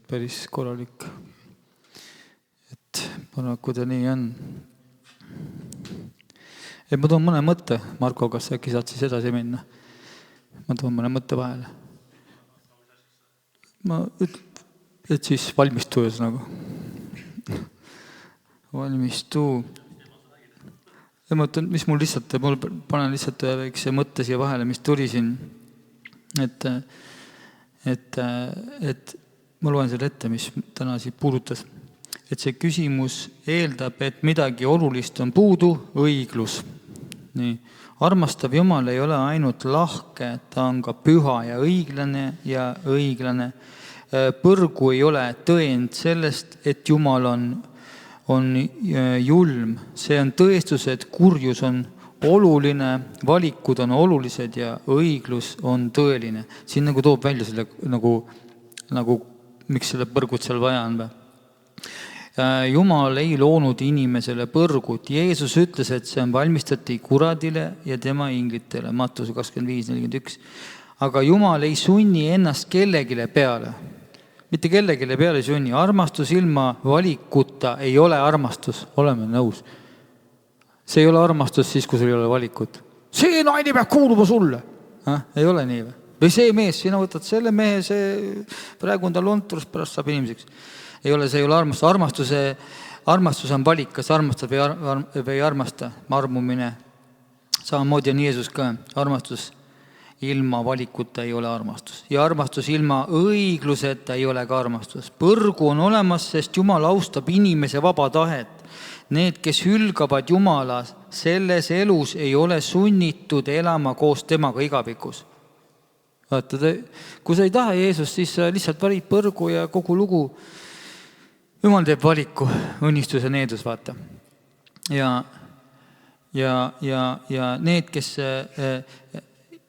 Päris korralik. Paraku ta nii on. Ma toon mõne mõtte, Marko, kas äkki saad siis edasi minna? Ma toon mõne mõtte vahele. Et siis valmistu nagu. Valmistu. Ma mõtlen, mis mul lihtsalt, mul panen lihtsalt väikse mõtte siia vahele, mis tuli siin. Et ma loen selle ette, mis täna siit puudutas. Et see küsimus eeldab, et midagi olulist on puudu, õiglus. Nii. Armastav Jumal ei ole ainult lahke, ta on ka püha ja õiglane. Põrgu ei ole tõend sellest, et Jumal on julm. See on tõestus, et kurjus on oluline, valikud on olulised ja õiglus on tõeline. Siin nagu toob välja selle, nagu miks selle põrgut seal vaja on. Jumal ei loonud inimesele põrgut. Jeesus ütles, et see on valmistati kuradile ja tema inglitele. Mattuse 25:41. Aga Jumal ei sunni ennast kellegile peale. Mitte kellegile peale ei sunni. Armastus ilma valikuta ei ole armastus. Oleme nõus. See ei ole armastus siis, kui sul ei ole valikut. See naine peab kuuluma sulle. Ei ole nii või? Või see mees, sina võtad selle mehe, see praegu on ta lonturus, pärast saab inimeseks. See ei ole armastus. Armastus on valik, kas armastab või ei armasta. Armumine. Samamoodi on Jeesus ka. Armastus ilma valikuta ei ole armastus. Ja armastus ilma õigluseta ei ole ka armastus. Põrgu on olemas, sest Jumal austab inimese vaba tahet. Need, kes hülgavad Jumala, selles elus ei ole sunnitud elama koos temaga igavikus. Vaata, kui sa ei taha Jeesust, siis sa lihtsalt valid põrgu ja kogu lugu. Jumal teeb valiku, õnnistus ja needus, vaata. Ja need, kes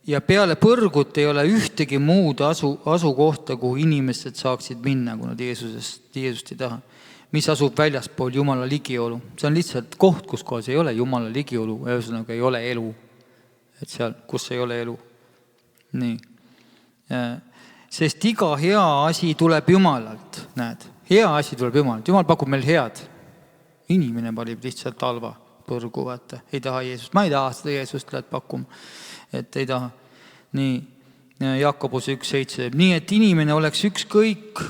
ja peale põrgut ei ole ühtegi muud asukohta, kuhu inimesed saaksid minna, kui nad Jeesust ei taha. Mis asub väljaspool Jumala ligiolu. See on lihtsalt koht, kus kohas ei ole Jumala ligiolu, ühesõnaga ei ole elu. Et seal, kus ei ole elu. Nii. Sest iga hea asi tuleb Jumalalt, näed. Hea asi tuleb Jumalalt. Jumal pakub meil head. Inimene valib lihtsalt halva põrgu, vaata. Ei taha Jeesust. Ma ei taha seda Jeesust lähed pakkuma. Et ei taha. Nii. Jakobuse 1:7. Nii, et inimene oleks ükskõik,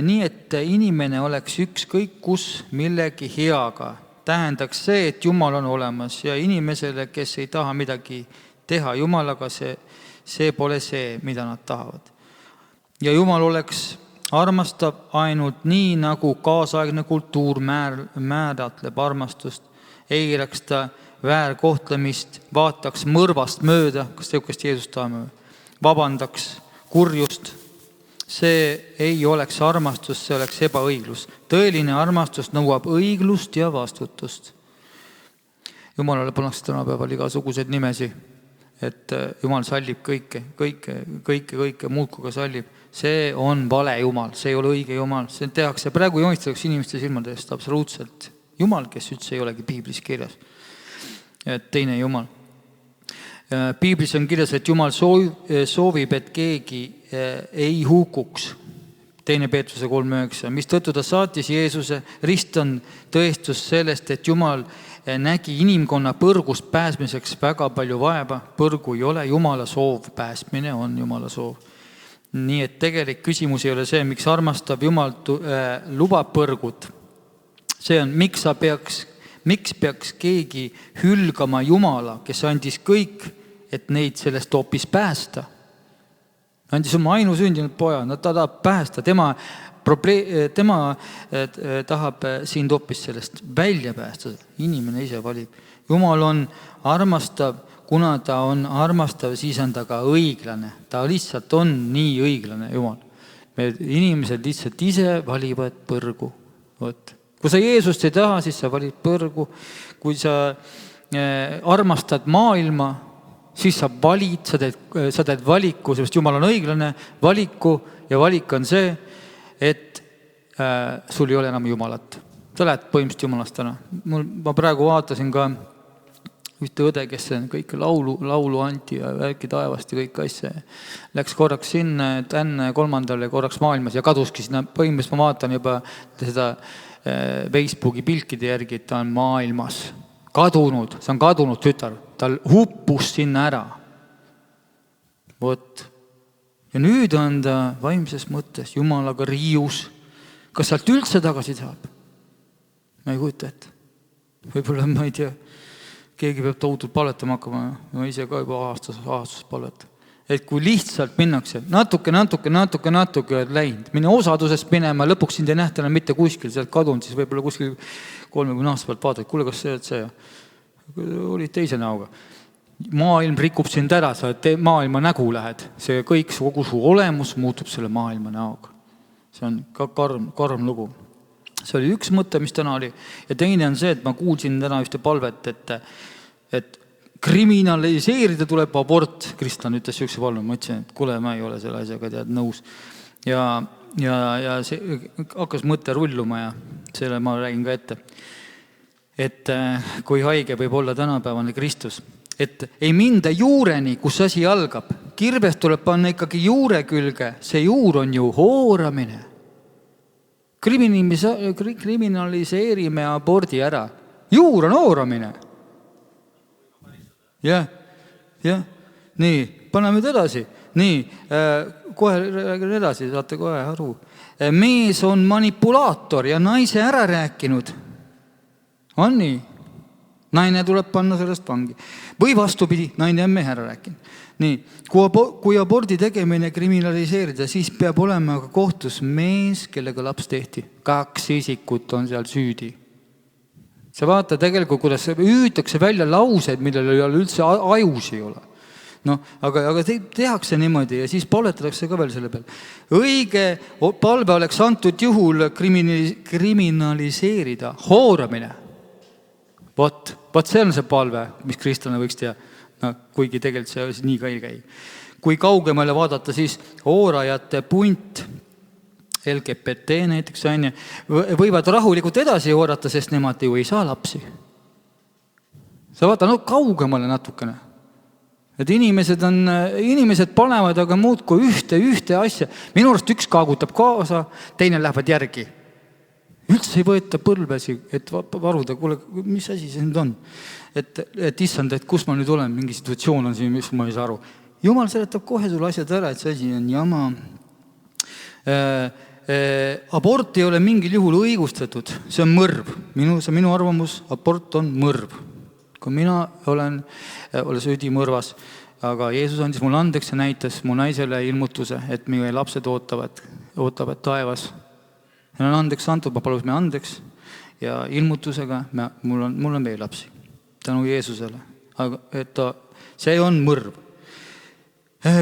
nii, et inimene oleks ükskõik kus millegi heaga. Tähendaks see, et Jumal on olemas ja inimesele, kes ei taha midagi teha Jumalaga, see pole see, mida nad tahavad. Ja Jumal oleks armastav ainult nii, nagu kaasaegne kultuur määratleb armastust. Eiraks ta väärkohtlemist, vaataks mõrvast mööda, kas teukest Jeesust tahame, vabandaks kurjust. See ei oleks armastus, see oleks ebaõiglus. Tõeline armastus nõuab õiglust ja vastutust. Jumalale pannakse tänapäeval igasugused nimesi, et Jumal sallib kõike, muudkuga sallib. See on vale Jumal, see ei ole õige Jumal. See tehakse, praegu joonistatakse inimeste silmadest absoluutselt Jumal, kes üldse ei olegi Piiblis kirjas. Et teine Jumal. Piiblis on kirjas, et Jumal soovib, et keegi ei hukuks. 2. Peetruse 3:9. Mis tõttu ta saatis Jeesuse. Rist on tõestus sellest, et Jumal nägi inimkonna põrgust pääsmiseks väga palju vaeva. Põrgu ei ole Jumala soov, pääsmine on Jumala soov. Nii et tegelik küsimus ei ole see, miks armastav Jumal lubab põrgut. See on, miks peaks keegi hülgama Jumala, kes andis kõik, et neid sellest hoopis päästa. Andis oma ainusündinud poja, ta tahab päästa. Tema tahab siin hoopis sellest välja päästa. Inimene ise valib. Jumal on armastav, kuna ta on armastav, siis on ta ka õiglane. Ta lihtsalt on nii õiglane, Jumal. Inimesed lihtsalt ise valivad põrgu. Kui sa Jeesust ei taha, siis sa valid põrgu. Kui sa armastad maailma, siis sa valid, sa teed valiku, sest Jumal on õiglane, valiku ja valik on see, et sul ei ole enam Jumalat. Sa lähed põhimõtteliselt Jumalast täna. Ma praegu vaatasin ka ühte õde, kes kõik laulu anti ja rääki taevast ja kõik asja. Läks korraks sinna, et enne 3. korraks maailmas ja kaduski sinna. Põhimõtteliselt ma vaatan juba seda Facebooki pilkide järgi, et ta on maailmas kadunud, see on kadunud tütar, tal huppus sinna ära. Vot. Ja nüüd on ta vaimses mõttes Jumalaga riius. Kas sealt üldse tagasi saab? Ma ei kujuta ette. Võib-olla ma ei tea, keegi peab tohutult palvetama hakkama, ma ise ka juba aastas palveta. Et kui lihtsalt minnakse, natuke läinud, mine osadusest minema, lõpuks sind ei nähta enam mitte kuskil, sealt kadunud, siis võib-olla kuskil 30 aasta pealt vaatad, kuule, kas see oled see? Olid teise näoga. Maailm rikub sind ära, sa maailma nägu lähed, see kõik, kogu su olemus muutub selle maailma näoga. See on ka karm lugu. See oli üks mõte, mis täna oli. Ja teine on see, et ma kuulsin täna ühte palvet, et kriminaliseerida tuleb abort. Kristlan ütles üks palve, ma ütlesin, et kuule, ma ei ole selle asjaga nõus. Ja see hakkas mõte rulluma ja selle ma räägin ka ette. Et kui haige võib olla tänapäevane Kristus, et ei minda juureni, kus asi algab. Kirbest tuleb panna ikkagi juure külge. See juur on ju hooramine. Kriminaliseerime abordi ära. Juur on hooramine. Jah. Nii, paneme edasi. Nii, kohe räägin edasi, saate kohe aru. Mees on manipulaator ja naise ära rääkinud. On nii? Naine tuleb panna sellest vangi. Või vastupidi, naine on mehe ära rääkinud. Nii, kui abordi tegemine kriminaliseerida, siis peab olema ka kohtus mees, kellega laps tehti. 2 isikut on seal süüdi. Sa vaata tegelikult, kuidas hüütakse välja laused, millel ei ole üldse ajus ei ole. No, aga tehakse niimoodi ja siis palvetatakse ka veel selle peal. Õige palve oleks antud juhul kriminaliseerida hooramine. Vot see on see palve, mis kristlane võiks teha. No, kuigi tegelikult see nii ka ei käi. Kui kaugemale vaadata, siis hoorajate punt, LGBT näiteks, võivad rahulikult edasi hoorata, sest nemad ju ei saa lapsi. Sa vaata kaugemale natukene. Et inimesed panevad aga muud kui ühte asja. Minu arust üks kaagutab kaasa, teine lähevad järgi. Üldse ei võeta põlvesi, et varuda, kuule, mis asi see nüüd on? Et issand, et kus ma nüüd olen, mingi situatsioon on siin, mis ma ei saa aru. Jumal seletab kohe sulle asjad ära, et see asi on jama. Abort ei ole mingil juhul õigustatud, see on mõrv. Minu arvamus, abort on mõrv. Kui mina olen süüdi mõrvas, aga Jeesus andis mulle andeks ja näitas mu naisele ilmutuse, et meie lapsed ootavad taevas. Ja on andeks antud, ma palus me andeks ja ilmutusega mul on veel lapsi. Tänu Jeesusele. Aga see on mõrv.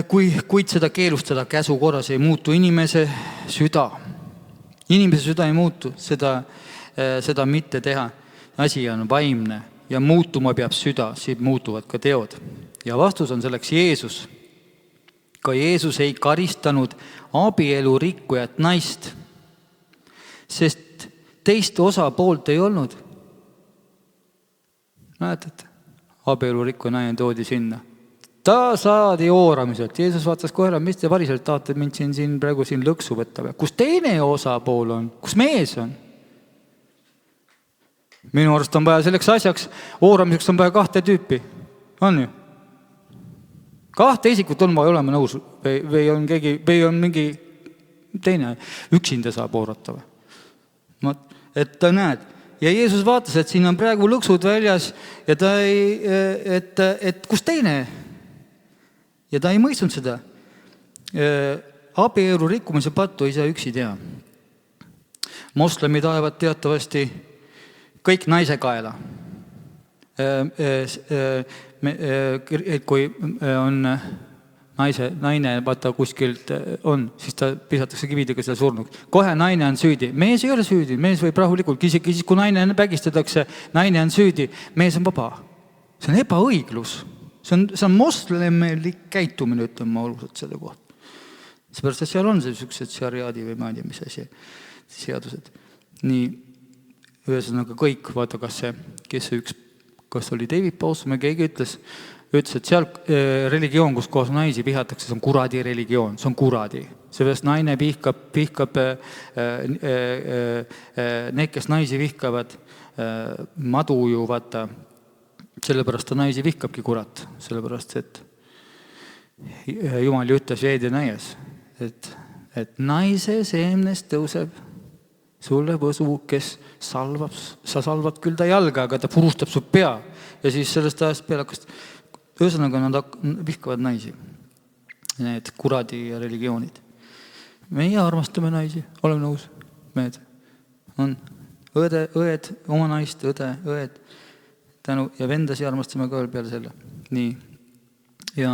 Kuid seda keelustada käsu korras ei muutu inimese süda. Inimese süda ei muutu, seda mitte teha. Asi on vaimne ja muutuma peab süda, siis muutuvad ka teod. Ja vastus on selleks Jeesus. Ka Jeesus ei karistanud abielu rikkujat naist, sest teist osapoolt ei olnud. Näetate, abielu rikkuja naine toodi sinna. Ta saadi hooramiselt. Jeesus vaatas kohe, mis te variselt tahate mind siin praegu lõksu võtta. Kus teine osapool on? Kus mees on? Minu arust on vaja selleks asjaks, hooramiseks on vaja 2 tüüpi. On ju? 2 isikut on vaja olema nõus või on mingi teine üksinda saab hoorata või? Et ta näed. Ja Jeesus vaatas, et siin on praegu lõksud väljas ja ta et kus teine? Ja ta ei mõistnud seda. Abielu rikkumise pattu ei saa üksi teha. Moslemid ajavad teatavasti kõik naise kaela. Kui on naine vaata kuskilt on, siis ta pisatakse kividega seda surnuks. Kohe naine on süüdi. Mees ei ole süüdi, mees võib rahulikult. Isegi kui naine vägistatakse, naine on süüdi, mees on vaba. See on ebaõiglus. See on moslemelik käitumine, ütleme ma oluliselt selle kohta. Seepärast, et seal on sellised šariaadi või ma ei tea, mis asi seadused. Nii, ühesõnaga kõik, vaata, kas see üks kas oli David Bossman, keegi ütles, et seal religioon, kus kohas naisi vihatakse, see on kuradi religioon, see on kuradi. Seepärast naine vihkab need, kes naisi vihkavad, madu ju vaata, sellepärast ta naisi vihkabki kurat, sellepärast, et Jumal ju ütles veed ja näies, et naise seemnest tõuseb sulle võsu, kes salvab, sa salvad küll ta jalga, aga ta purustab su pea. Ja siis sellest ajast peale hakkas, ühesõnaga nad vihkavad naisi, need kuradi ja religioonid. Meie armastame naisi, oleme nõus, mehed. On õed, oma naist, õed, tänu ja vendasi armastame ka veel peale selle. Nii. Ja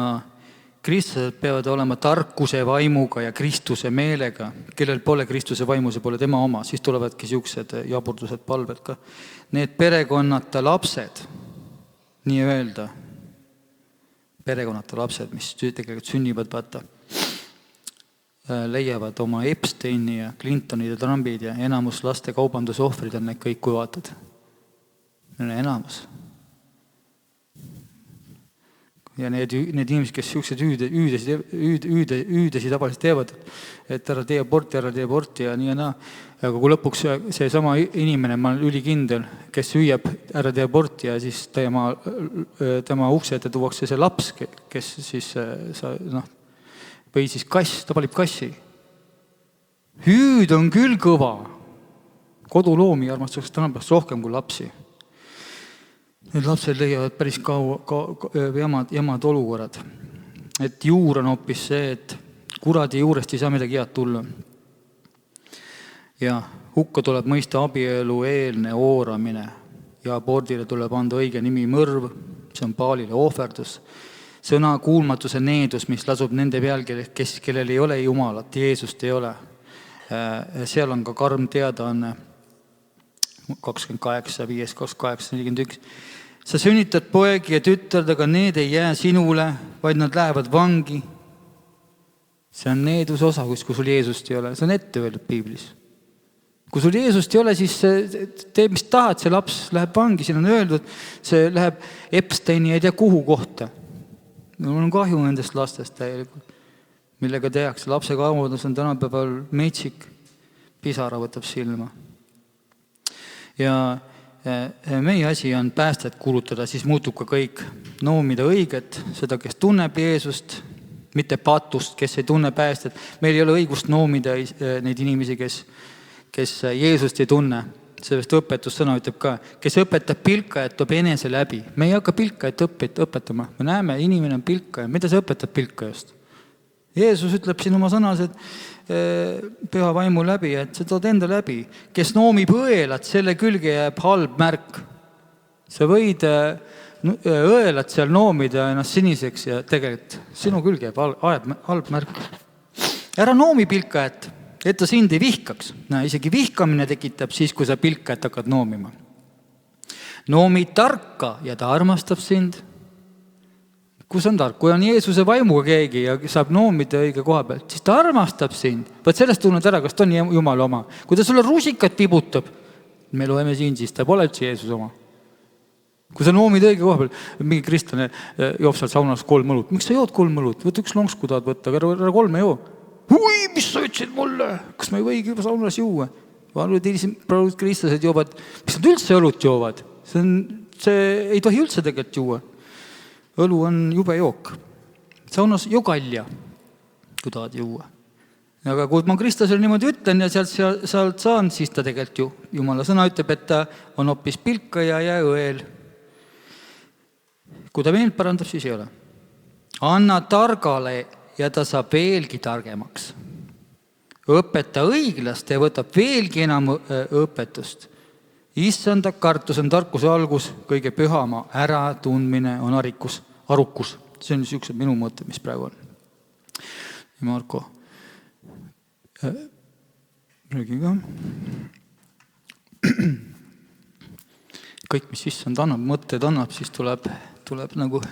kristlased peavad olema tarkuse vaimuga ja Kristuse meelega. Kellel pole Kristuse vaimu, see pole tema oma. Siis tulevadki siuksed jaburdused palved ka. Need perekonnata lapsed, nii öelda, perekonnata lapsed, mis tegelikult sünnivad, vaata, leiavad oma Epsteini ja Clintonid ja Trumpid ja enamus laste kaubanduse ohvrid on need kõik, kui vaatad. Enamus. Ja need inimesed, kes siuksed hüüdesi tavaliselt teevad, et ära tee aborti ja nii ja naa. Aga kui lõpuks see sama inimene, ma olen ülikindel, kes hüüab ära tee aborti ja siis tema ukse ette tuuakse see laps, kes siis, või siis kass, ta valib kassi. Hüüd on küll kõva. Koduloomi armastatakse tänapäevast rohkem kui lapsi. Need lapsed leiavad päris jamad olukorrad. Et juur on hoopis see, et kuradi juurest ei saa midagi head tulla. Ja hukka tuleb mõista abielu eelne ooramine ja abordile tuleb anda õige nimi mõrv, see on Paalile ohverdus. Sõna kuulmatuse needus, mis lasub nende peal, kellel ei ole Jumalat, Jeesust ei ole. Seal on ka karm teadaanne 28, 5, 28, 41. Sa sünnitad poegi ja tütard, aga need ei jää sinule, vaid nad lähevad vangi. See on needuse osa, kui sul Jeesust ei ole. See on ette öeldud Piiblis. Kui sul Jeesust ei ole, siis teeb, mis tahad, see laps läheb vangi. Siin on öeldud, see läheb Epsteini ei tea kuhu kohta. Mul on kahju nendest lastest täielikult, millega tehakse. Lapse kaamudus on tänapäeval metsik, pisara võtab silma. Ja meie asi on päästet kuulutada, siis muutub ka kõik. Noomida õiget, seda, kes tunneb Jeesust, mitte patust, kes ei tunne päästet. Meil ei ole õigust noomida neid inimesi, kes Jeesust ei tunne. Sellest õpetussõna ütleb ka, kes õpetab pilkajat, toob enese läbi. Me ei hakka pilkajat õpetama. Me näeme, inimene on pilkaja. Mida sa õpetad pilkajast? Jeesus ütleb siin oma sõnas, et püha vaimu läbi, et sa tood enda läbi. Kes noomib õelat, selle külge jääb halb märk. Sa võid õelat seal noomida ennast siniseks ja tegelikult sinu külge jääb halb märk. Ära noomi pilkajat, et ta sind ei vihkaks. Isegi vihkamine tekitab siis, kui sa pilkajat hakkad noomima. Noomi tarka ja ta armastab sind. Kus on tark? Kui on Jeesuse vaimuga keegi ja saab noomida õige koha pealt, siis ta armastab sind. Võt sellest tunned ära, kas ta on Jumala oma. Kui ta sulle rusikat tibutab, me loeme siin, siis ta pole üldse Jeesus oma. Kui sa noomid õige koha peal, mingi kristlane joob seal saunas 3 õlut. Miks sa jood 3 õlut? Võta 1 lonks, kui tahad võtta, aga ära 3 joo. Hui, mis sa ütlesid mulle? Kas ma ei võigi juba saunas juua? Praegu kristlased joovad, mis nad üldse õlut joovad? See ei tohi üldse tegelikult juua. Õlu on jube jook. Saunas jogalja, kui tahad juua. Aga kui ma kristlasele niimoodi ütlen ja sealt saan, siis ta tegelikult ju Jumala sõna ütleb, et ta on hoopis pilkaja ja õel. Kui ta meelt parandab, siis ei ole. Anna targale ja ta saab veelgi targemaks. Õpeta õiglast ja võtab veelgi enam õpetust. Issanda kartus on tarkuse algus, kõige pühama äratundmine on arukus. See on niisugused minu mõtted, mis praegu on. Ja Marko, räägi ka. Kõik, mis issand annab, mõtted annab, siis tuleb nagu